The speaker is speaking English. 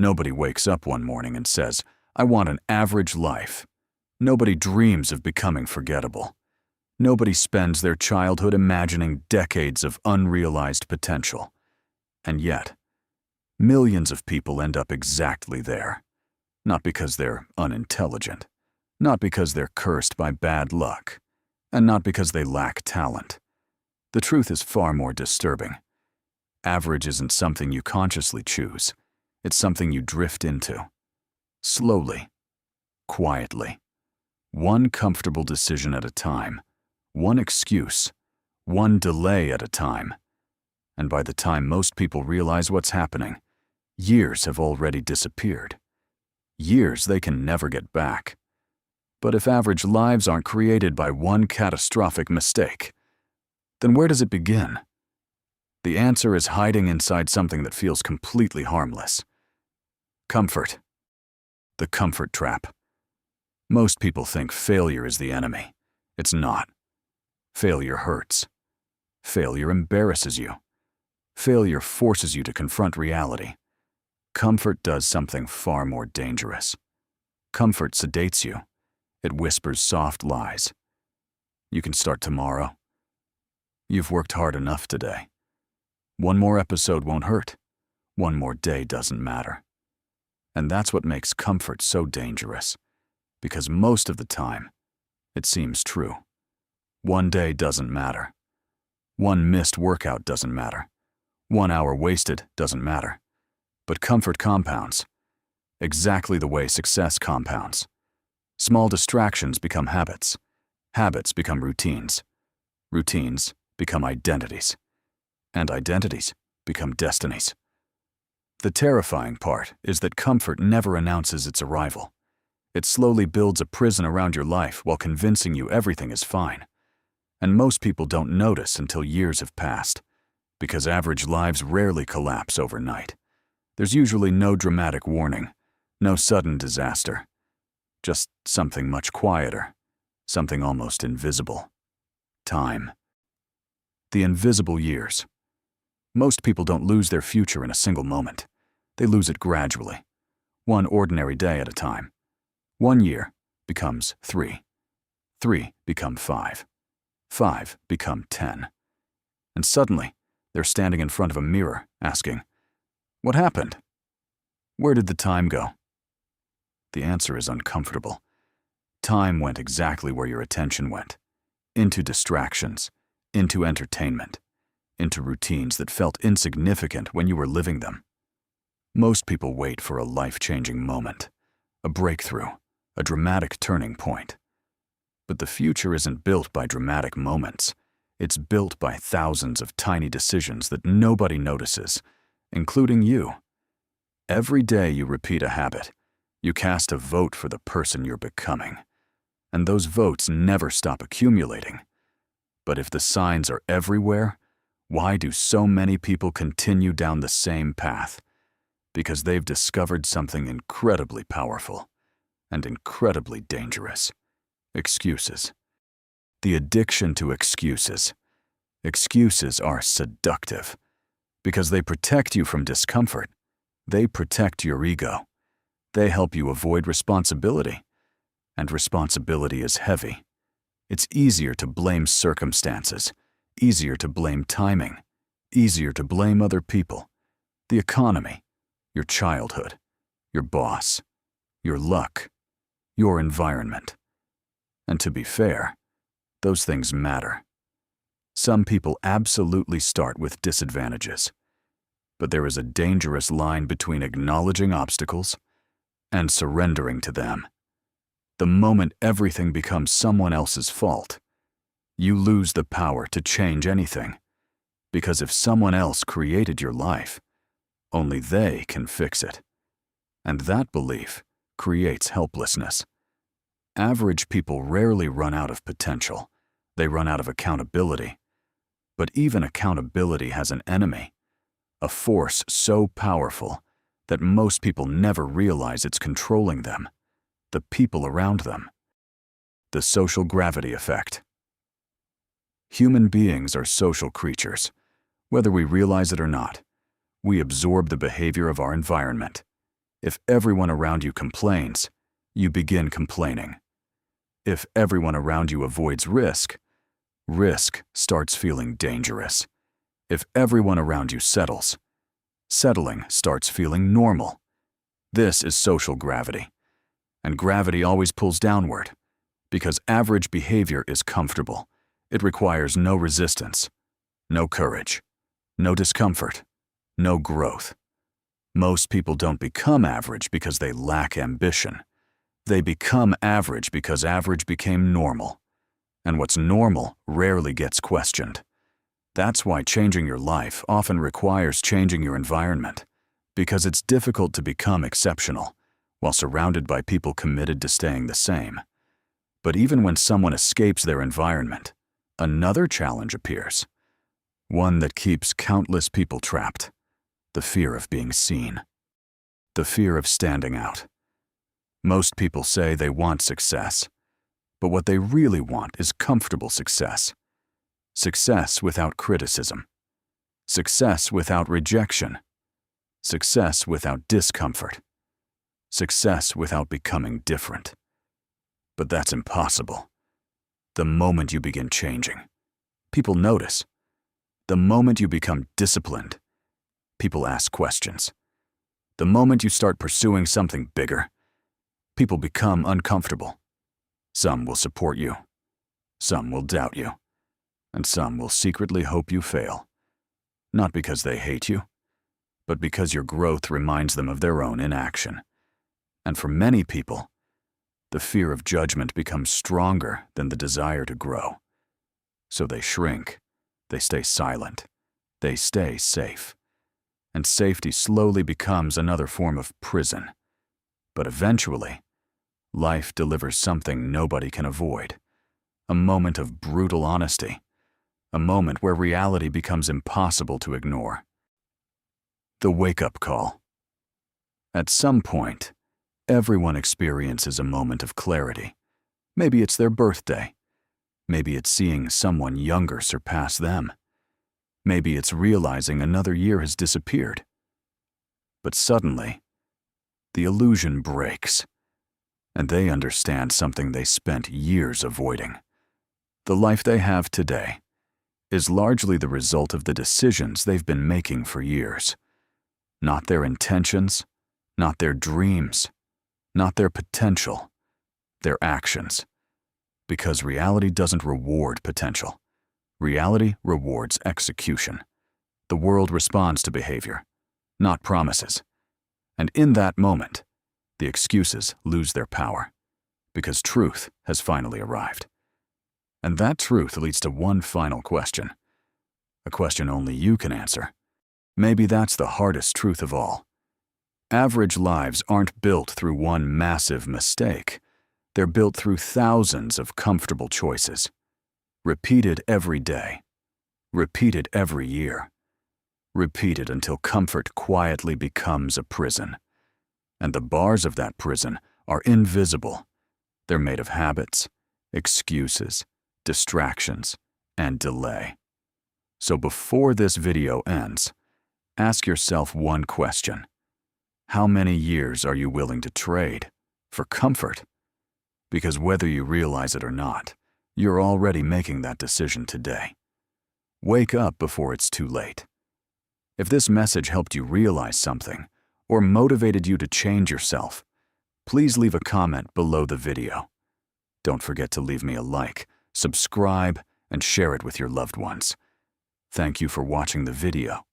Nobody wakes up one morning and says, "I want an average life." Nobody dreams of becoming forgettable. Nobody spends their childhood imagining decades of unrealized potential. And yet, millions of people end up exactly there. Not because they're unintelligent, not because they're cursed by bad luck, and not because they lack talent. The truth is far more disturbing. Average isn't something you consciously choose. It's something you drift into. Slowly, quietly. One comfortable decision at a time. One excuse. One delay at a time. And by the time most people realize what's happening, years have already disappeared. Years they can never get back. But if average lives aren't created by one catastrophic mistake, then where does it begin? The answer is hiding inside something that feels completely harmless. Comfort. The comfort trap. Most people think failure is the enemy. It's not. Failure hurts. Failure embarrasses you. Failure forces you to confront reality. Comfort does something far more dangerous. Comfort sedates you. It whispers soft lies. You can start tomorrow. You've worked hard enough today. One more episode won't hurt. One more day doesn't matter. And that's what makes comfort so dangerous, because most of the time, it seems true. One day doesn't matter. One missed workout doesn't matter. 1 hour wasted doesn't matter. But comfort compounds, exactly the way success compounds. Small distractions become habits. Habits become routines. Routines become identities. And identities become destinies. The terrifying part is that comfort never announces its arrival. It slowly builds a prison around your life while convincing you everything is fine. And most people don't notice until years have passed, because average lives rarely collapse overnight. There's usually no dramatic warning, no sudden disaster. Just something much quieter, something almost invisible. Time. The invisible years. Most people don't lose their future in a single moment. They lose it gradually, one ordinary day at a time. 1 year becomes 3. 3 become 5. 5 become 10. And suddenly, they're standing in front of a mirror, asking, "What happened? Where did the time go?" The answer is uncomfortable. Time went exactly where your attention went. Into distractions, into entertainment, into routines that felt insignificant when you were living them. Most people wait for a life-changing moment, a breakthrough, a dramatic turning point. But the future isn't built by dramatic moments. It's built by thousands of tiny decisions that nobody notices, including you. Every day you repeat a habit, you cast a vote for the person you're becoming. And those votes never stop accumulating. But if the signs are everywhere, why do so many people continue down the same path? Because they've discovered something incredibly powerful and incredibly dangerous. Excuses. The addiction to excuses. Excuses are seductive because they protect you from discomfort. They protect your ego. They help you avoid responsibility. And responsibility is heavy. It's easier to blame circumstances, easier to blame timing, easier to blame other people, the economy, your childhood, your boss, your luck, your environment. And to be fair, those things matter. Some people absolutely start with disadvantages, but there is a dangerous line between acknowledging obstacles and surrendering to them. The moment everything becomes someone else's fault, you lose the power to change anything. Because if someone else created your life, only they can fix it. And that belief creates helplessness. Average people rarely run out of potential. They run out of accountability. But even accountability has an enemy, a force so powerful that most people never realize it's controlling them, the people around them. The social gravity effect. Human beings are social creatures. Whether we realize it or not, we absorb the behavior of our environment. If everyone around you complains, you begin complaining. If everyone around you avoids risk, risk starts feeling dangerous. If everyone around you settles, settling starts feeling normal. This is social gravity. And gravity always pulls downward, because average behavior is comfortable. It requires no resistance, no courage, no discomfort, no growth. Most people don't become average because they lack ambition. They become average because average became normal. And what's normal rarely gets questioned. That's why changing your life often requires changing your environment, because it's difficult to become exceptional while surrounded by people committed to staying the same. But even when someone escapes their environment, another challenge appears, one that keeps countless people trapped: the fear of being seen, the fear of standing out. Most people say they want success, but what they really want is comfortable success. Success without criticism. Success without rejection. Success without discomfort. Success without becoming different. But that's impossible. The moment you begin changing, people notice. The moment you become disciplined, people ask questions. The moment you start pursuing something bigger, people become uncomfortable. Some will support you. Some will doubt you. And some will secretly hope you fail. Not because they hate you, but because your growth reminds them of their own inaction. And for many people, the fear of judgment becomes stronger than the desire to grow. So they shrink, they stay silent, they stay safe. And safety slowly becomes another form of prison. But eventually, life delivers something nobody can avoid. A moment of brutal honesty. A moment where reality becomes impossible to ignore. The wake-up call. At some point, everyone experiences a moment of clarity. Maybe it's their birthday. Maybe it's seeing someone younger surpass them. Maybe it's realizing another year has disappeared. But suddenly, the illusion breaks, and they understand something they spent years avoiding. The life they have today is largely the result of the decisions they've been making for years. Not their intentions, not their dreams, not their potential, their actions. Because reality doesn't reward potential. Reality rewards execution. The world responds to behavior, not promises. And in that moment, the excuses lose their power, because truth has finally arrived. And that truth leads to one final question, a question only you can answer. Maybe that's the hardest truth of all. Average lives aren't built through one massive mistake. They're built through thousands of comfortable choices, repeated every day, repeated every year, repeated until comfort quietly becomes a prison. And the bars of that prison are invisible. They're made of habits, excuses, distractions, and delay. So before this video ends, ask yourself one question. How many years are you willing to trade for comfort? Because whether you realize it or not, you're already making that decision today. Wake up before it's too late. If this message helped you realize something or motivated you to change yourself, please leave a comment below the video. Don't forget to leave me a like, subscribe, and share it with your loved ones. Thank you for watching the video.